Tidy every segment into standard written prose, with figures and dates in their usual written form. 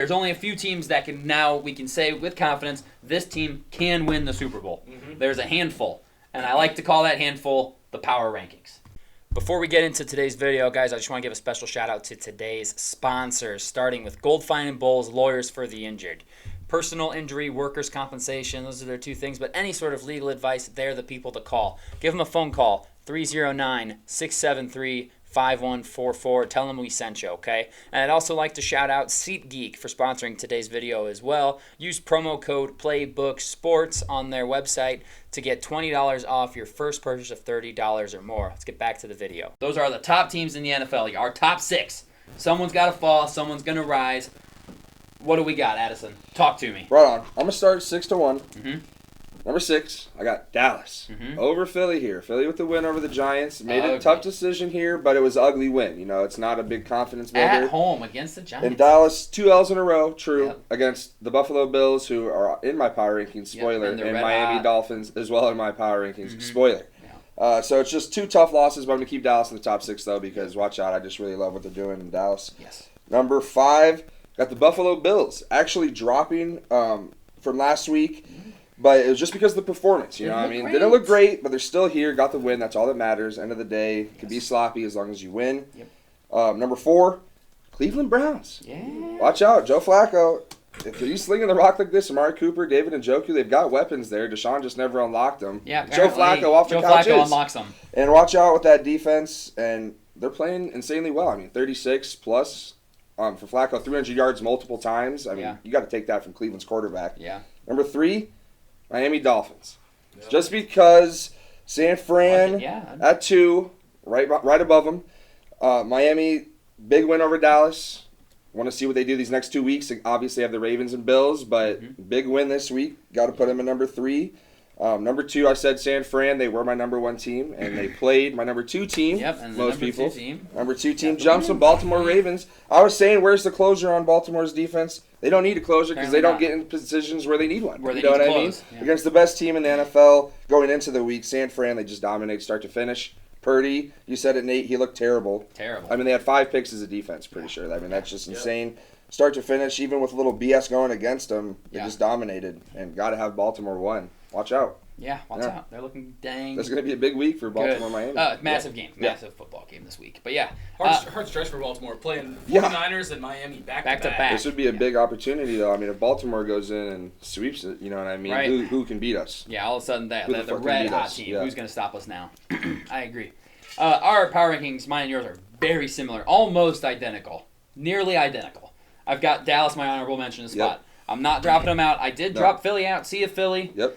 There's only a few teams that we can say with confidence, this team can win the Super Bowl. Mm-hmm. There's a handful, and I like to call that handful the power rankings. Before we get into today's video, guys, I just want to give a special shout out to today's sponsors, starting with Goldfine & Bowles, Lawyers for the Injured. Personal injury, workers' compensation, those are their two things, but any sort of legal advice, they're the people to call. Give them a phone call, 309-673-5144. Tell them we sent you, okay? And I'd also like to shout out SeatGeek for sponsoring today's video as well. Use promo code PLAYBOOKSPORTS on their website to get $20 off your first purchase of $30 or more. Let's get back to the video. Those are the top teams in the NFL, our top 6. Someone's got to fall, someone's going to rise. What do we got, Addison? Talk to me. Right on. I'm going to start 6-1. Mm-hmm. Number 6, I got Dallas over Philly here. Philly with the win over the Giants. Made a tough decision here, but it was an ugly win. You know, it's not a big confidence builder. At home against the Giants. And Dallas, 2 L's in a row, true, against the Buffalo Bills, who are in my power rankings, spoiler, and Miami Dolphins as well in my power rankings, spoiler. Yeah. So it's just 2 tough losses, but I'm going to keep Dallas in the top 6, though, because watch out, I just really love what they're doing in Dallas. Yes. Number 5, got the Buffalo Bills, actually dropping from last week. But it was just because of the performance, you know what I mean? Didn't look great, but they're still here, got the win. That's all that matters. End of the day, it could be sloppy as long as you win. Yep. Number 4, Cleveland Browns. Yeah. Watch out, Joe Flacco. If he's slinging the rock like this, Amari Cooper, David Njoku, they've got weapons there. Deshaun just never unlocked them. Yeah, Joe Flacco off the couches. Joe Flacco unlocks them. And watch out with that defense, and they're playing insanely well. I mean, 36 plus for Flacco, 300 yards multiple times. I mean, you got to take that from Cleveland's quarterback. Yeah. Number 3, Miami Dolphins. Yeah. Just because San Fran at 2, right above them. Miami, big win over Dallas. Want to see what they do these next 2 weeks. They obviously have the Ravens and Bills, but big win this week. Got to put them in number 3. Number 2, I said San Fran. They were my number 1 team, and they played my number 2 team. Yep, and most the people. 2 team. Number 2 team jumps them, Baltimore Ravens. I was saying, where's the closure on Baltimore's defense? They don't need a closure because they don't get in positions where they need one. Where they you know need what to I mean? close. Yeah. Against the best team in the NFL going into the week, San Fran, they just dominate start to finish. Purdy, you said it, Nate, he looked terrible. Terrible. I mean, they had 5 picks as a defense, pretty sure. I mean, that's just insane. Start to finish, even with a little BS going against them, they just dominated. And got to have Baltimore win. Watch out. Yeah, watch out. They're looking dang. That's going to be a big week for Baltimore, Miami. Massive game. Massive football game this week. But yeah. Hard stretch for Baltimore. Playing 49ers and Miami back to back. This would be a big opportunity, though. I mean, if Baltimore goes in and sweeps it, you know what I mean? Right. Who can beat us? Yeah, all of a sudden, the red hot team. Yeah. Who's going to stop us now? I agree. Our power rankings, mine and yours, are very similar. Almost identical. Nearly identical. I've got Dallas, my honorable mention spot. I'm not dropping them out. I did drop Philly out. See you, Philly. Yep.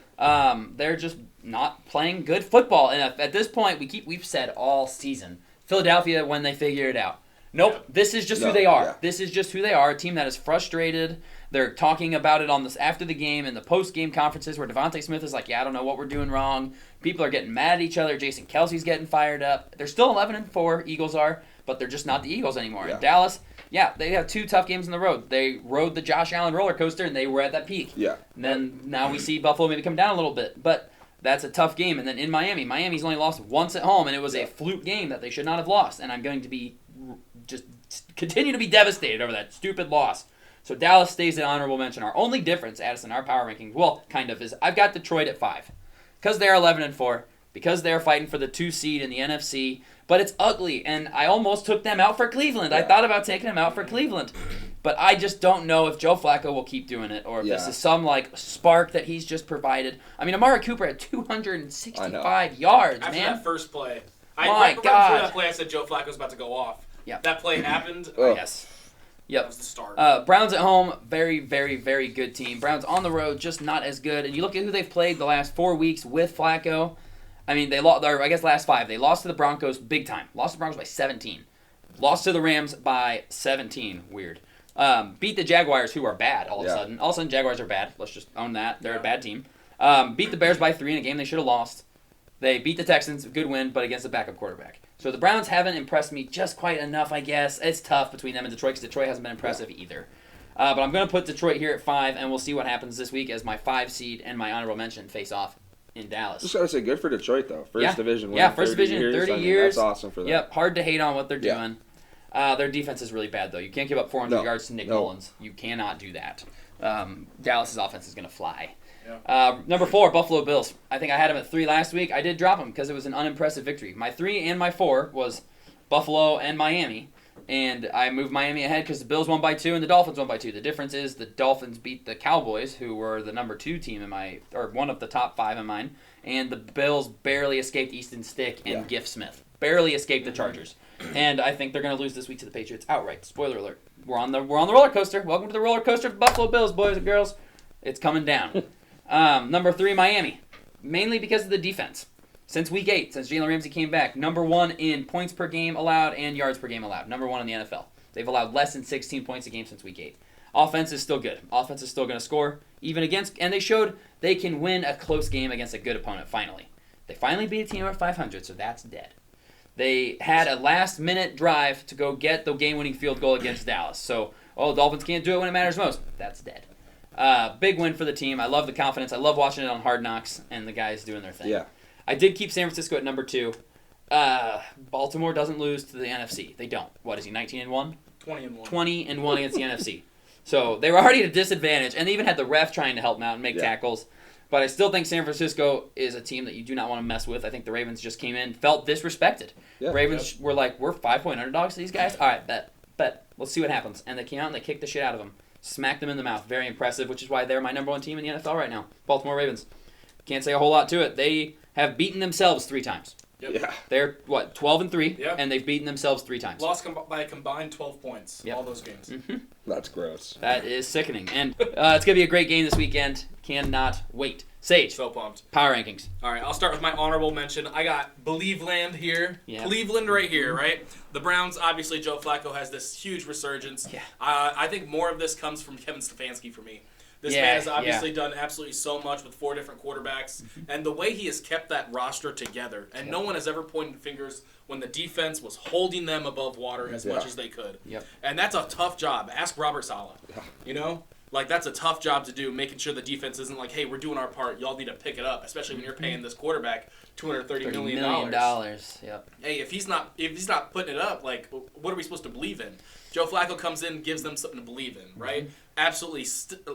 They're just not playing good football. And at this point, we've said all season, Philadelphia when they figure it out. Nope. This is just who they are. This is just who they are. A team that is frustrated. They're talking about it on this after the game and the post-game conferences where Devontae Smith is like, I don't know what we're doing wrong. People are getting mad at each other. Jason Kelsey's getting fired up. They're still 11-4, Eagles are, but they're just not the Eagles anymore. And Dallas, they have 2 tough games on the road. They rode the Josh Allen roller coaster, and they were at that peak. Yeah. And then now we see Buffalo maybe come down a little bit. But that's a tough game. And then in Miami's only lost once at home, and it was a fluke game that they should not have lost. And I'm going to be just continue to be devastated over that stupid loss. So Dallas stays at honorable mention. Our only difference, Addison, our power rankings, is I've got Detroit at 5. Because they're 11-4, because they're fighting for the 2 seed in the NFC. But it's ugly, and I almost took them out for Cleveland. Yeah. I thought about taking them out for Cleveland. But I just don't know if Joe Flacco will keep doing it or if this is some spark that he's just provided. I mean, Amari Cooper had 265 yards, After man. that first play. My before God. that play, I said Joe Flacco was about to go off. Yeah. That play happened. Yes. Yep. That was the start. Browns at home, very, very, very good team. Browns on the road, just not as good. And you look at who they've played the last 4 weeks with Flacco. I mean, they lost. I guess last 5. They lost to the Broncos big time. Lost to the Broncos by 17. Lost to the Rams by 17. Weird. Beat the Jaguars, who are bad all of a sudden. All of a sudden, Jaguars are bad. Let's just own that. They're a bad team. Beat the Bears by 3 in a game they should have lost. They beat the Texans, good win, but against a backup quarterback. So the Browns haven't impressed me just quite enough, I guess. It's tough between them and Detroit because Detroit hasn't been impressive either. But I'm going to put Detroit here at 5, and we'll see what happens this week as my 5 seed and my honorable mention face off in Dallas. Just got to say, good for Detroit, though. First division win. Yeah, first division in 30 years. That's awesome for them. Yep, hard to hate on what they're doing. Their defense is really bad, though. You can't give up 400 yards to Nick Mullins. You cannot do that. Dallas's offense is going to fly. Yeah. Number 4, Buffalo Bills. I think I had them at 3 last week. I did drop them because it was an unimpressive victory. My 3 and my 4 was Buffalo and Miami. And I moved Miami ahead because the Bills won by 2 and the Dolphins won by 2. The difference is the Dolphins beat the Cowboys, who were the number 2 team or one of the top 5 in mine. And the Bills barely escaped Easton Stick and Giff Smith. Barely escaped the Chargers. And I think they're going to lose this week to the Patriots outright. Spoiler alert. We're on the roller coaster. Welcome to the roller coaster of the Buffalo Bills, boys and girls. It's coming down. Number 3, Miami. Mainly because of the defense. Since week 8, since Jalen Ramsey came back, number 1 in points per game allowed and yards per game allowed. Number 1 in the NFL. They've allowed less than 16 points a game since week 8. Offense is still good. Offense is still going to score, even against, and they showed they can win a close game against a good opponent, finally. They finally beat a team at 500, so that's dead. They had a last-minute drive to go get the game-winning field goal against Dallas. So, the Dolphins can't do it when it matters most. That's dead. Big win for the team. I love the confidence. I love watching it on Hard Knocks, and the guys doing their thing. Yeah. I did keep San Francisco at number 2. Baltimore doesn't lose to the NFC. They don't. What is he, 19-1? 20-1. 20-1 against the NFC. So they were already at a disadvantage, and they even had the ref trying to help them out and make tackles. But I still think San Francisco is a team that you do not want to mess with. I think the Ravens just came in, felt disrespected. Yeah. Ravens were like, we're 5-point underdogs to these guys? All right, bet. Let's see what happens. And they came out and they kicked the shit out of them. Smacked them in the mouth. Very impressive, which is why they're my number 1 team in the NFL right now. Baltimore Ravens. Can't say a whole lot to it. They have beaten themselves 3 times. Yep. Yeah. They're, 12-3, and they've beaten themselves 3 times. Lost by a combined 12 points, all those games. Mm-hmm. That's gross. That is sickening. And it's going to be a great game this weekend. Cannot wait. Sage. So pumped. Power rankings. All right, I'll start with my honorable mention. I got Believeland here. Yeah. Cleveland right here, right? The Browns, obviously, Joe Flacco has this huge resurgence. Yeah. I think more of this comes from Kevin Stefanski for me. This man has obviously done absolutely so much with 4 different quarterbacks. And the way he has kept that roster together. And no one has ever pointed fingers when the defense was holding them above water as much as they could. Yep. And that's a tough job. Ask Robert Saleh. You know? Like, that's a tough job to do, making sure the defense isn't like, hey, we're doing our part. Y'all need to pick it up, especially when you're paying this quarterback $230 million. Yep. Hey, if he's not putting it up, like, what are we supposed to believe in? Joe Flacco comes in, gives them something to believe in, right? Absolutely,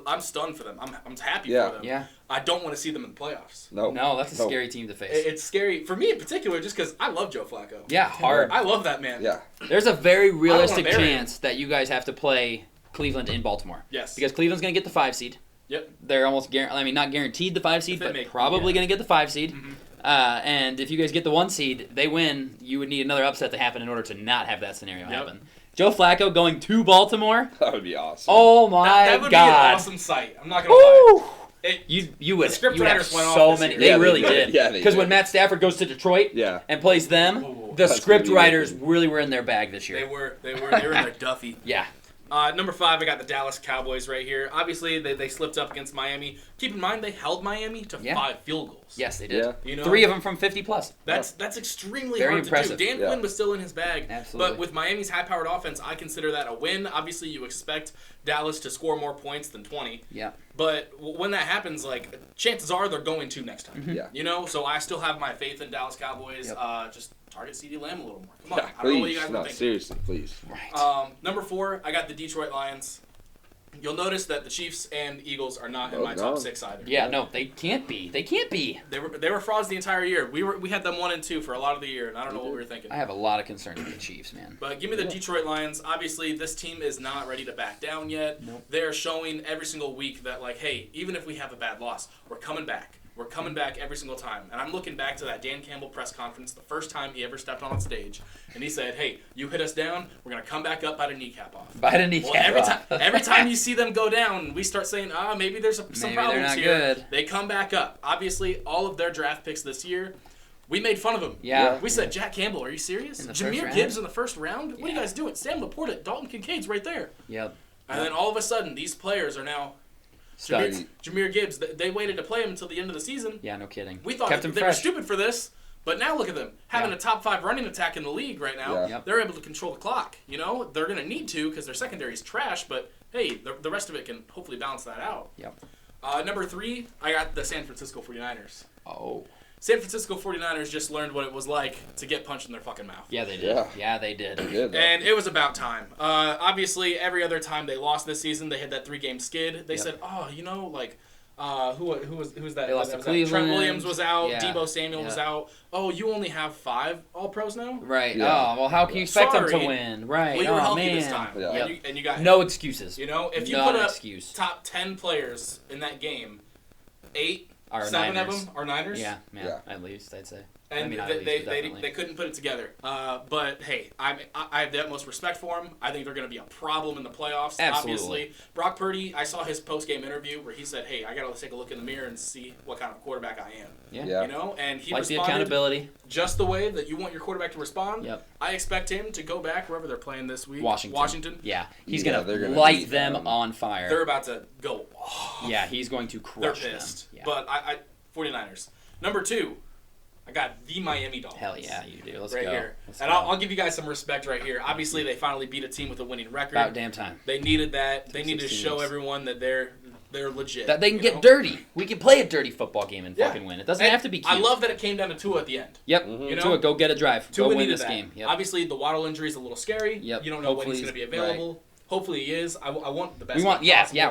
I'm stunned for them. I'm happy for them. Yeah. I don't want to see them in the playoffs. No, that's a scary team to face. It's scary for me in particular, just because I love Joe Flacco. Yeah, hard. I love that man. Yeah. There's a very realistic chance that you guys have to play Cleveland in Baltimore. Yes. Because Cleveland's going to get the 5 seed. Yep. They're almost not guaranteed the 5 seed, but probably going to get the 5 seed. Mm-hmm. And if you guys get the 1 seed, they win. You would need another upset to happen in order to not have that scenario happen. Joe Flacco going to Baltimore. That would be awesome. Oh my God. That would be an awesome sight. I'm not going to lie. You would. The script you writers have went so off many. this year. They really did. Yeah, because when Matt Stafford goes to Detroit and plays them, the script writers really were in their bag this year. They were in their Duffy. Yeah. Number 5, I got the Dallas Cowboys right here. Obviously, they slipped up against Miami. Keep in mind, they held Miami to 5 field goals. Yes, they did. Yeah. You know, 3 of them from 50+. That's extremely Very hard impressive. to do. Dan Quinn was still in his bag. Absolutely. But with Miami's high-powered offense, I consider that a win. Obviously, you expect Dallas to score more points than 20. Yeah. But when that happens, like, chances are they're going to next time. Mm-hmm. Yeah. You know, so I still have my faith in Dallas Cowboys. Yep. Just target CeeDee Lamb a little more. Come on. Yeah, I don't know what you guys no, are thinking. seriously, please. Right. Number 4, I got the Detroit Lions. You'll notice that the Chiefs and Eagles are not in my top 6 either. Yeah, no, they can't be. They can't be. They were frauds the entire year. We had them 1 and 2 for a lot of the year, and I don't know what we were thinking. I have a lot of concerns with the Chiefs, man. But give me the Detroit Lions. Obviously, this team is not ready to back down yet. Nope. They're showing every single week that, like, hey, even if we have a bad loss, we're coming back. We're coming back every single time. And I'm looking back to that Dan Campbell press conference, the first time he ever stepped on stage. And he said, hey, you hit us down, we're going to come back up, bite a kneecap off. Bite a kneecap well, every time you see them go down, we start saying, maybe there's some problems here. Good. They come back up. Obviously, all of their draft picks this year, we made fun of them. Yeah. We said, Jack Campbell, are you serious? Jameer Gibbs in the first round? What are you guys doing? Sam Laporta, Dalton Kincaid's right there. Yep. And then all of a sudden, these players are now... Jameer Gibbs, they waited to play him until the end of the season. Yeah, no kidding. We thought they were stupid for this, but now look at them. Having a top 5 running attack in the league right now, they're able to control the clock. You know, they're going to need to because their secondary is trash, but hey, the rest of it can hopefully balance that out. Yep. Number 3, I got the San Francisco 49ers. Oh. San Francisco 49ers just learned what it was like to get punched in their fucking mouth. Yeah, they did. Yeah, they did. And it was about time. Obviously, every other time they lost this season, they had that 3-game skid. They said, oh, you know, like, who was that? They lost to Cleveland. Trent Williams was out. Deebo Samuel was out. Oh, you only have 5 All-Pros now? Right. Yeah. Oh, well, how can you expect them to win? Right. Well, you were healthy man. this time. Yeah. And you got no excuses. You know, if you put up top 10 players in that game, 7 of them are Niners. Yeah, at least I'd say. And they couldn't put it together. But hey, I have the utmost respect for him. I think they're going to be a problem in the playoffs. Absolutely. Obviously, Brock Purdy. I saw his post-game interview where he said, "Hey, I got to take a look in the mirror and see what kind of quarterback I am." Yeah. You know, and he like responded the accountability, just the way that you want your quarterback to respond. Yep. I expect him to go back wherever they're playing this week. Washington. Yeah, he's going to light them on fire. They're about to go off. Yeah, he's going to crush them. They're pissed. Yeah. But I 49ers. Number 2. I got the Miami Dolphins. Hell yeah, you do. Let's go. Here. And I'll give you guys some respect right here. Obviously, they finally beat a team with a winning record. About damn time. They needed that. They needed to show everyone that they're legit. That they can get dirty. We can play a dirty football game and fucking win. It doesn't have to be cute. I love that it came down to Tua at the end. Yep. You know? Tua, go get a drive. Go win this game. Yep. Obviously, the Waddle injury is a little scary. Yep. You don't know when he's going to be available. Right. Hopefully, he is. I want the best. We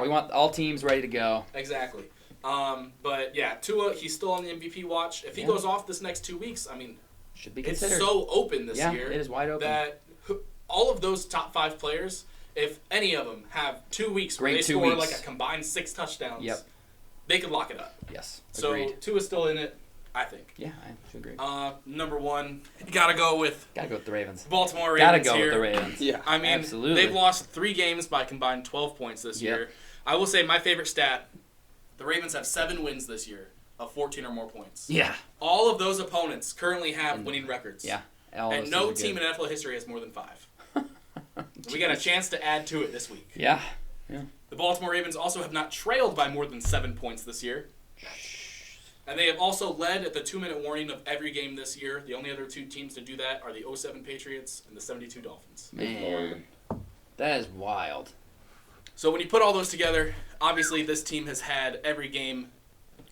want all teams ready to go. Exactly. But yeah, Tua, he's still on the MVP watch. If he goes off this next 2 weeks, I mean, should be considered. It's so open this year. Yeah, it is wide open. That all of those top 5 players, if any of them have 2 weeks where they score like a combined 6 touchdowns, they could lock it up. Yes. Agreed. So Tua's still in it, I think. Yeah, I agree. Number 1, you gotta go with the Ravens. Baltimore Ravens. Gotta go with the Ravens. Yeah, I mean, absolutely. They've lost 3 games by combined 12 points this year. I will say my favorite stat: the Ravens have 7 wins this year of 14 or more points. Yeah. All of those opponents currently have winning records. Yeah. And no team in NFL history has more than 5. We got a chance to add to it this week. Yeah. The Baltimore Ravens also have not trailed by more than 7 points this year. And they have also led at the 2-minute warning of every game this year. The only other 2 teams to do that are the 07 Patriots and the 72 Dolphins. Man, that is wild. So when you put all those together, obviously this team has had every game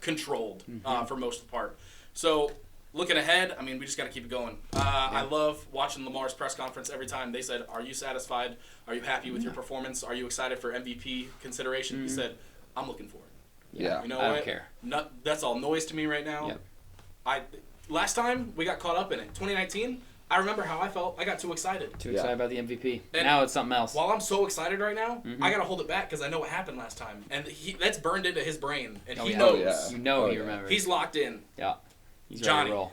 controlled for most of the part. So looking ahead, I mean, we just got to keep it going. I love watching Lamar's press conference every time. They said, "Are you satisfied? Are you happy with your performance? Are you excited for MVP consideration?" He said, "I'm looking for it." Yeah. You know I what? don't care. That's all noise to me right now. Yep. Last time we got caught up in it, 2019. I remember how I felt. I got too excited. Too excited about the MVP. And now it's something else. While I'm so excited right now, I got to hold it back because I know what happened last time. And that's burned into his brain. And he knows. Yeah. You know he remembers. He's locked in. Yeah. He's Johnny. Ready to roll.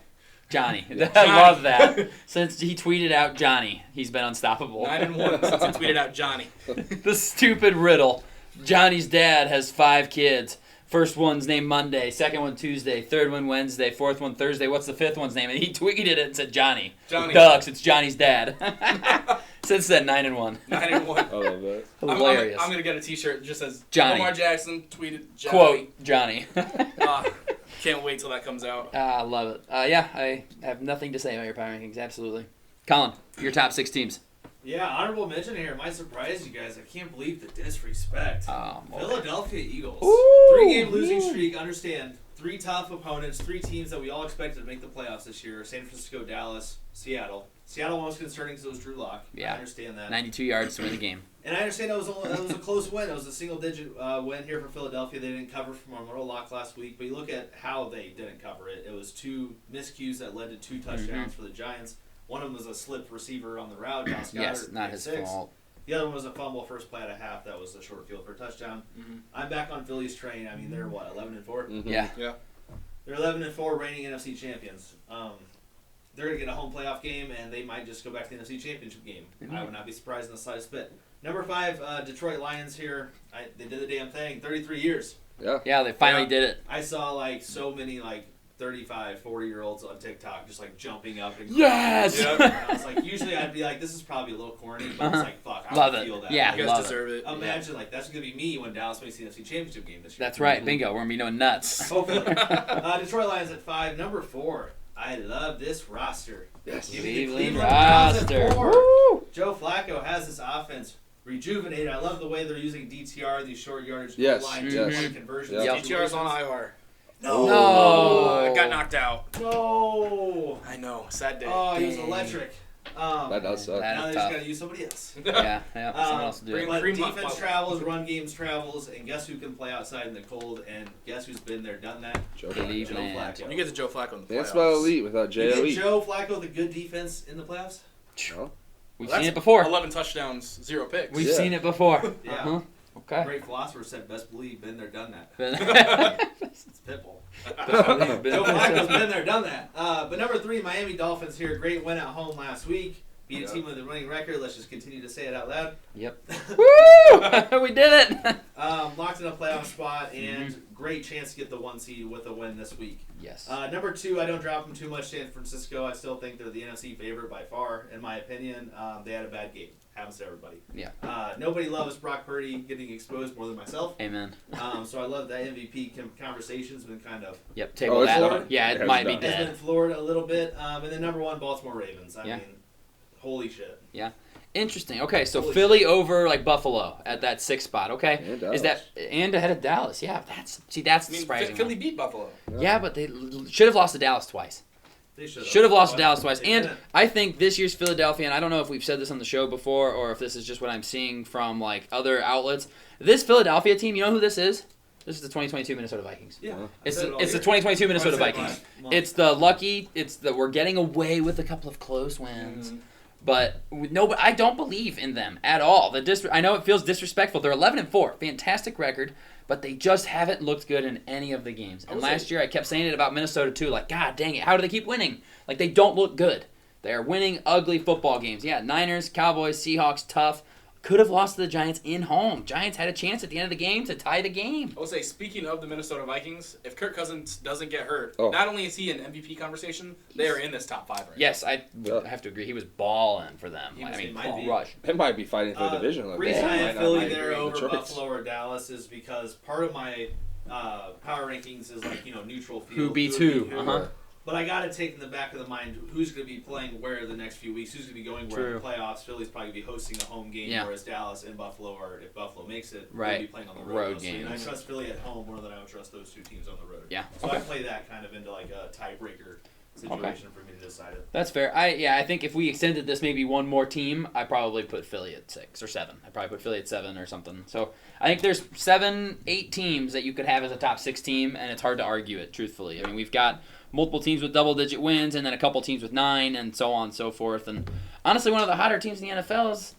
Johnny. I love that. Since he tweeted out Johnny, he's been unstoppable. 9-1 since he tweeted out Johnny. The stupid riddle. Johnny's dad has 5 kids. First one's named Monday, second one Tuesday, third one Wednesday, fourth one Thursday. What's the 5th one's name? And he tweeted it and said Johnny. Ducks, it's Johnny's dad. Since then, 9-1. 9-1. I love that. Hilarious. I'm gonna get a T-shirt that just says Johnny. Lamar Jackson tweeted Johnny. Quote Johnny. Can't wait till that comes out. I love it. I have nothing to say about your power rankings. Absolutely. Colin, your top 6 teams. Yeah, honorable mention here. Might surprise you guys. I can't believe the disrespect. Philadelphia Eagles. 3-game losing streak. Understand. 3 tough opponents. 3 teams that we all expected to make the playoffs this year. San Francisco, Dallas, Seattle. Seattle was concerning because it was Drew Lock. Yeah. I understand that. 92 yards to win the game. And I understand that was a close win. It was a single-digit win here for Philadelphia. They didn't cover from Memorial Lock last week. But you look at how they didn't cover it. It was 2 miscues that led to 2 touchdowns for the Giants. One of them was a slip receiver on the route. Dallas Goedert, yes, not his fault. The other one was a fumble first play at a half. That was a short field for a touchdown. I'm back on Philly's train. I mean, they're what, 11-4? Yeah. They're 11-4, reigning NFC champions. They're gonna get a home playoff game, and they might just go back to the NFC Championship game. I would not be surprised in the slightest bit. Number 5, Detroit Lions here. They did the damn thing. 33 years. Yeah, they finally did it. I saw so many 35, 40-year-olds on TikTok just jumping up and yes. And I was usually I'd be this is probably a little corny, but it's fuck, I love feel that. Yeah, you guys deserve it. Imagine that's gonna be me when Dallas makes the NFC Championship game this year. That's right, bingo. We're gonna be no nuts. Hopefully. Detroit Lions at 5. Number 4. I love this roster. Yes, Cleveland roster. Joe Flacco has this offense rejuvenated. I love the way they're using DTR, these short yardage yes. line conversions. DTR's on IR. No. Got knocked out. No. I know. Sad day. Oh, he was electric. That does suck. Now they just got to use somebody else. Yeah. Someone else to do it. But defense travels, run games travels, and guess who can play outside in the cold? And guess who's been there, done that? Joe Flacco. You get the Joe Flacco in the playoffs. That's about elite without J.O.E. You get Joe Flacco with a good defense in the playoffs? No. We've seen it before. 11 touchdowns, 0 picks. We've seen it before. Yeah. Uh-huh. Okay. Great philosopher said, best believe, been there, done that. It's Pitbull. Joe Flacco's been there, done that. But number 3, Miami Dolphins here. Great win at home last week. Beat a team with a winning record. Let's just continue to say it out loud. Yep. Woo! We did it. Locked in a playoff spot and great chance to get the 1 seed with a win this week. Yes. Number 2, I don't drop them too much. San Francisco. I still think they're the NFC favorite by far, in my opinion. They had a bad game. Happens to everybody. Yeah. Nobody loves Brock Purdy getting exposed more than myself. Amen. So I love that MVP conversation's been kind of table that. Yeah, it might be dead. It's been floored a little bit. And then number 1, Baltimore Ravens. I mean, holy shit. Yeah. Interesting. Okay, so Philly over Buffalo at that 6th spot. Okay, is that and ahead of Dallas? Yeah, that's surprising. Philly beat Buffalo. Yeah, but they should have lost to Dallas twice. They should have lost to Dallas twice. And I think this year's Philadelphia, and I don't know if we've said this on the show before or if this is just what I'm seeing from other outlets. This Philadelphia team, you know who this is? This is the 2022 Minnesota Vikings. Yeah, it's the 2022 Minnesota Vikings. It's the we're getting away with a couple of close wins. But I don't believe in them at all. I know it feels disrespectful. They're 11-4, fantastic record, but they just haven't looked good in any of the games. And last year, I kept saying it about Minnesota too. God dang it, how do they keep winning? They don't look good. They are winning ugly football games. Yeah, Niners, Cowboys, Seahawks, tough. Could have lost to the Giants in home. Giants had a chance at the end of the game to tie the game. I will say, speaking of the Minnesota Vikings, if Kirk Cousins doesn't get hurt, not only is he in MVP conversation, they are in this top 5 right now. Yes, I have to agree. He was balling for them. Rush. They might be fighting for the division. The reason I have Philly there over Buffalo or Dallas is because part of my power rankings is neutral field. Who beats who? But I got to take in the back of the mind who's going to be playing where the next few weeks, who's going to be going where in the playoffs. Philly's probably going to be hosting a home game, whereas Dallas and Buffalo, or if Buffalo makes it, will be playing on the road games. And I trust Philly at home more than I would trust those 2 teams on the road. Yeah. So I play that kind of into a tiebreaker situation for me to decide it. That's fair. I think if we extended this maybe one more team, I'd probably put Philly at 6 or 7. I'd probably put Philly at 7 or something. So I think there's 7, 8 teams that you could have as a top 6 team, and it's hard to argue it, truthfully. I mean, we've got multiple teams with double-digit wins, and then a couple teams with 9, and so on and so forth. And honestly, one of the hotter teams in the NFL is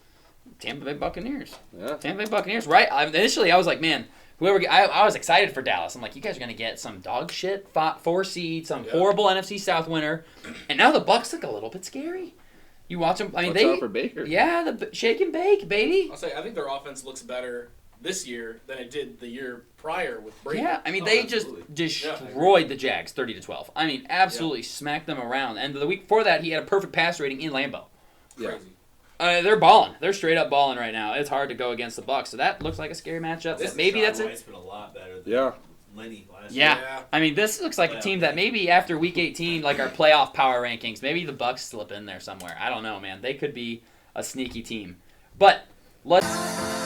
Tampa Bay Buccaneers. Yeah. Tampa Bay Buccaneers, right? Initially, I was like, man, I was excited for Dallas. I'm like, you guys are going to get some dog shit 4 seed, some horrible NFC South winner. And now the Bucs look a little bit scary. You watch them. I mean, Watch out for Baker. Yeah, the shake and bake, baby. I'll say, I think their offense looks better this year than it did the year prior with Brady. Yeah, I mean, they just destroyed the Jags 30-12. I mean, absolutely smacked them around. And the week before that, he had a perfect pass rating in Lambeau. Crazy. They're balling. They're straight up balling right now. It's hard to go against the Bucs, so that looks like a scary matchup. Maybe that's it. White's been a lot better than Lenny last year. Yeah, I mean, this looks like a team that maybe after Week 18, our playoff power rankings, maybe the Bucs slip in there somewhere. I don't know, man. They could be a sneaky team. But let's...